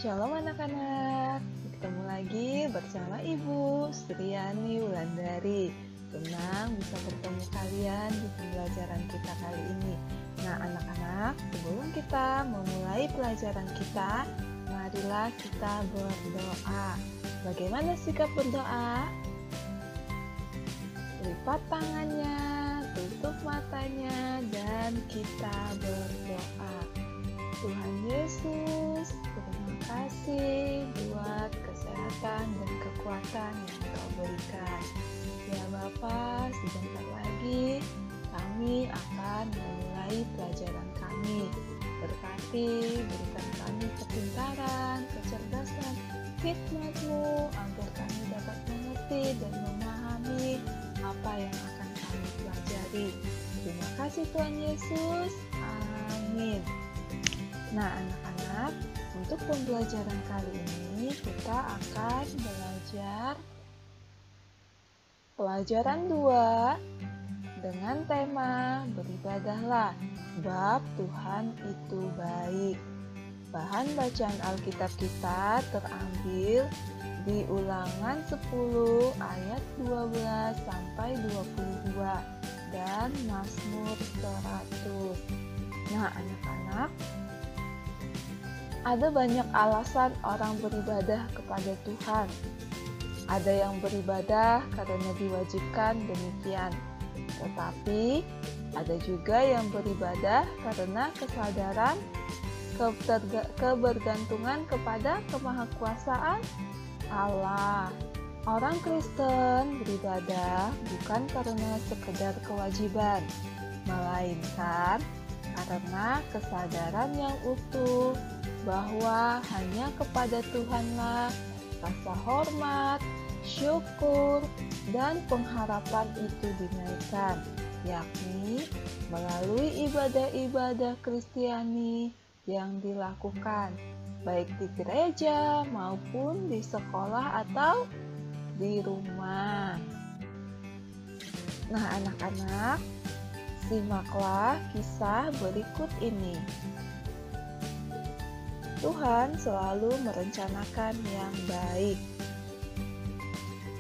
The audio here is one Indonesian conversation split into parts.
Shalom anak-anak, ketemu lagi bersama Ibu Sriani Wulandari. Senang bisa bertemu kalian di pembelajaran kita kali ini. Nah anak-anak, sebelum kita memulai pelajaran kita, marilah kita berdoa. Bagaimana sikap berdoa? Lipat tangannya, tutup matanya, dan kita berdoa. Tuhan Yesus, terima kasih buat kesehatan dan kekuatan yang Kau berikan. Ya Bapa, sebentar lagi kami akan memulai pelajaran kami. Berkati, berikan kami kepintaran, kecerdasan, hikmat-Mu, agar kami dapat mengerti dan memahami apa yang akan kami pelajari. Terima kasih Tuhan Yesus. Amin. Nah anak-anak, untuk pembelajaran kali ini kita akan belajar pelajaran 2 dengan tema beribadahlah, bab Tuhan itu baik. Bahan bacaan Alkitab kita terambil di Ulangan 10 ayat 12 sampai 22 dan Mazmur 100. Nah anak-anak, ada banyak alasan orang beribadah kepada Tuhan. Ada yang beribadah karena diwajibkan demikian. Tetapi ada juga yang beribadah karena kesadaran kebergantungan kepada kemahakuasaan Allah. Orang Kristen beribadah bukan karena sekedar kewajiban, melainkan karena kesadaran yang utuh bahwa hanya kepada Tuhanlah rasa hormat, syukur, dan pengharapan itu dinaikkan, yakni melalui ibadah-ibadah Kristiani yang dilakukan, baik di gereja maupun di sekolah atau di rumah. Nah anak-anak, simaklah kisah berikut ini. Tuhan selalu merencanakan yang baik.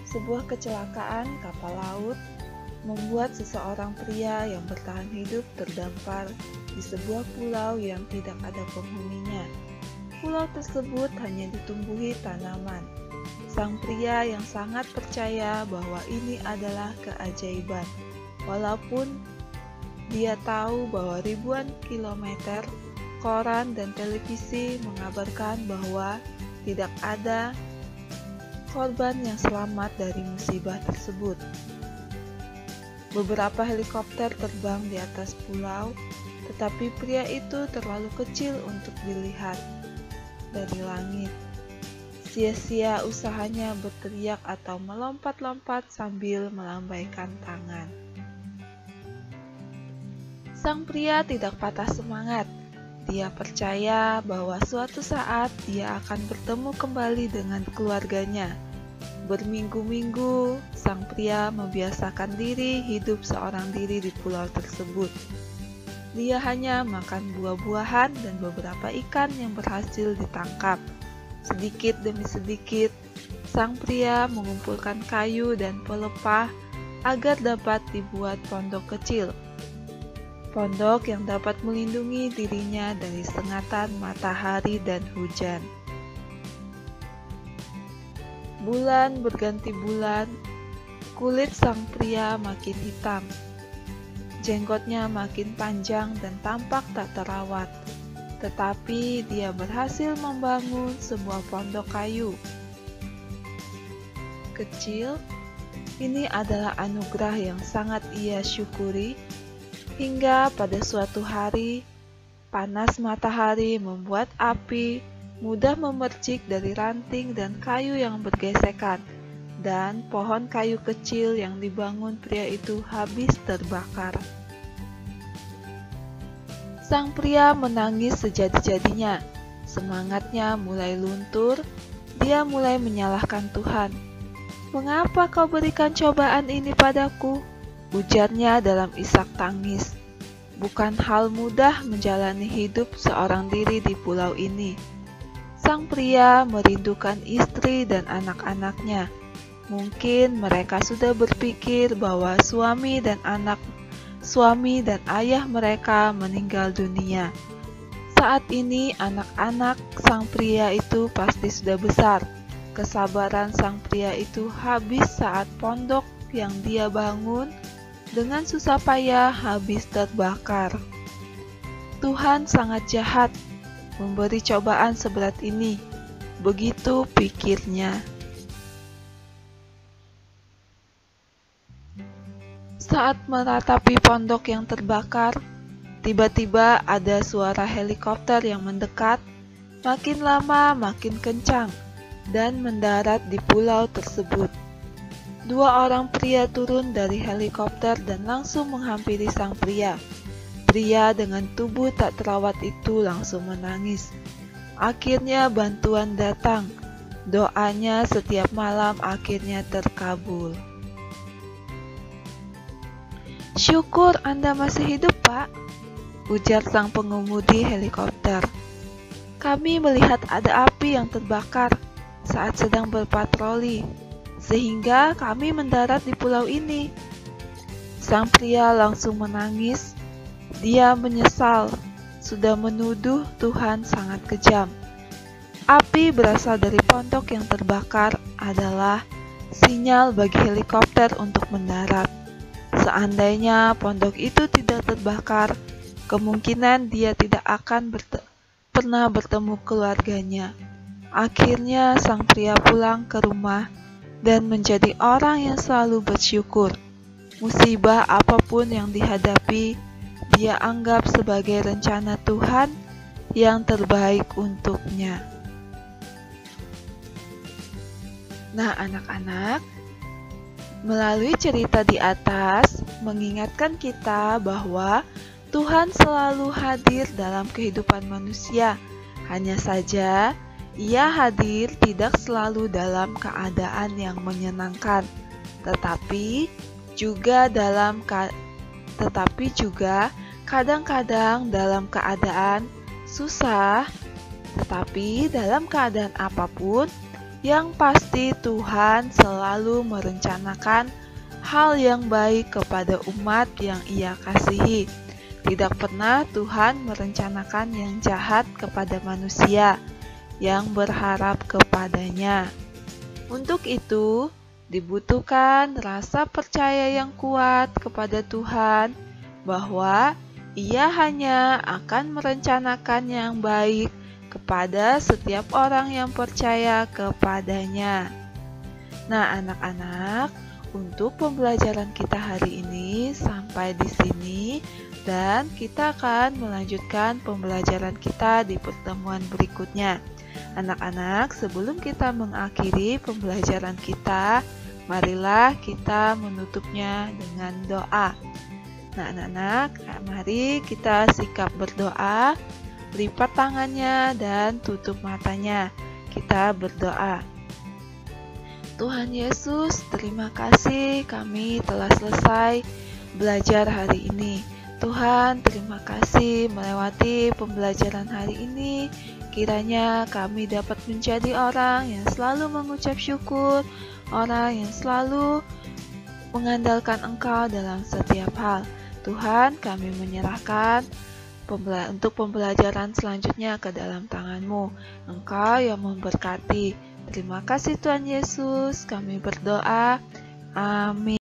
Sebuah kecelakaan kapal laut membuat seseorang pria yang bertahan hidup terdampar di sebuah pulau yang tidak ada penghuninya. Pulau tersebut hanya ditumbuhi tanaman. Sang pria yang sangat percaya bahwa ini adalah keajaiban, walaupun dia tahu bahwa ribuan kilometer koran dan televisi mengabarkan bahwa tidak ada korban yang selamat dari musibah tersebut. Beberapa helikopter terbang di atas pulau, tetapi pria itu terlalu kecil untuk dilihat dari langit. Sia-sia usahanya berteriak atau melompat-lompat sambil melambaikan tangan. Sang pria tidak patah semangat. Dia percaya bahwa suatu saat dia akan bertemu kembali dengan keluarganya. Berminggu-minggu, sang pria membiasakan diri hidup seorang diri di pulau tersebut. Dia hanya makan buah-buahan dan beberapa ikan yang berhasil ditangkap. Sedikit demi sedikit, sang pria mengumpulkan kayu dan pelepah agar dapat dibuat pondok kecil. Pondok yang dapat melindungi dirinya dari sengatan matahari dan hujan. Bulan berganti bulan, kulit sang pria makin hitam. Jenggotnya makin panjang dan tampak tak terawat. Tetapi dia berhasil membangun sebuah pondok kayu. Kecil, ini adalah anugerah yang sangat ia syukuri. Hingga pada suatu hari, panas matahari membuat api mudah memercik dari ranting dan kayu yang bergesekan, dan pohon kayu kecil yang dibangun pria itu habis terbakar. Sang pria menangis sejadi-jadinya. Semangatnya mulai luntur, dia mulai menyalahkan Tuhan. "Mengapa kau berikan cobaan ini padaku?" ujarnya dalam isak tangis. Bukan hal mudah menjalani hidup seorang diri di pulau ini. Sang pria merindukan istri dan anak-anaknya. Mungkin mereka sudah berpikir bahwa suami dan ayah mereka meninggal dunia. Saat ini anak-anak sang pria itu pasti sudah besar. Kesabaran sang pria itu habis saat pondok yang dia bangun dengan susah payah habis terbakar. Tuhan sangat jahat memberi cobaan seberat ini. Begitu pikirnya. Saat meratapi pondok yang terbakar, tiba-tiba ada suara helikopter yang mendekat, makin lama makin kencang, dan mendarat di pulau tersebut. Dua orang pria turun dari helikopter dan langsung menghampiri sang pria. Pria dengan tubuh tak terawat itu langsung menangis. Akhirnya bantuan datang. Doanya setiap malam akhirnya terkabul. "Syukur Anda masih hidup, Pak," ujar sang pengemudi helikopter. "Kami melihat ada api yang terbakar saat sedang berpatroli, sehingga kami mendarat di pulau ini." Sang pria langsung menangis. Dia menyesal sudah menuduh Tuhan sangat kejam. Api berasal dari pondok yang terbakar adalah sinyal bagi helikopter untuk mendarat. Seandainya pondok itu tidak terbakar, kemungkinan dia tidak akan pernah bertemu keluarganya. Akhirnya sang pria pulang ke rumah dan menjadi orang yang selalu bersyukur. Musibah apapun yang dihadapi, dia anggap sebagai rencana Tuhan yang terbaik untuknya. Nah, anak-anak, melalui cerita di atas mengingatkan kita bahwa Tuhan selalu hadir dalam kehidupan manusia. Hanya saja, Ia hadir tidak selalu dalam keadaan yang menyenangkan, tetapi juga kadang-kadang dalam keadaan susah. Tetapi dalam keadaan apapun, yang pasti Tuhan selalu merencanakan hal yang baik kepada umat yang Ia kasihi. Tidak pernah Tuhan merencanakan yang jahat kepada manusia yang berharap kepadanya. Untuk itu, dibutuhkan rasa percaya yang kuat kepada Tuhan bahwa Ia hanya akan merencanakan yang baik kepada setiap orang yang percaya kepadanya. Nah, anak-anak, untuk pembelajaran kita hari ini sampai di sini, dan kita akan melanjutkan pembelajaran kita di pertemuan berikutnya. Anak-anak, sebelum kita mengakhiri pembelajaran kita, marilah kita menutupnya dengan doa. Nah, anak-anak, mari kita sikap berdoa. Lipat tangannya dan tutup matanya. Kita berdoa. Tuhan Yesus, terima kasih kami telah selesai belajar hari ini. Tuhan, terima kasih melewati pembelajaran hari ini. Kiranya kami dapat menjadi orang yang selalu mengucap syukur, orang yang selalu mengandalkan Engkau dalam setiap hal. Tuhan, kami menyerahkan untuk pembelajaran selanjutnya ke dalam tangan-Mu. Engkau yang memberkati. Terima kasih Tuhan Yesus, kami berdoa. Amin.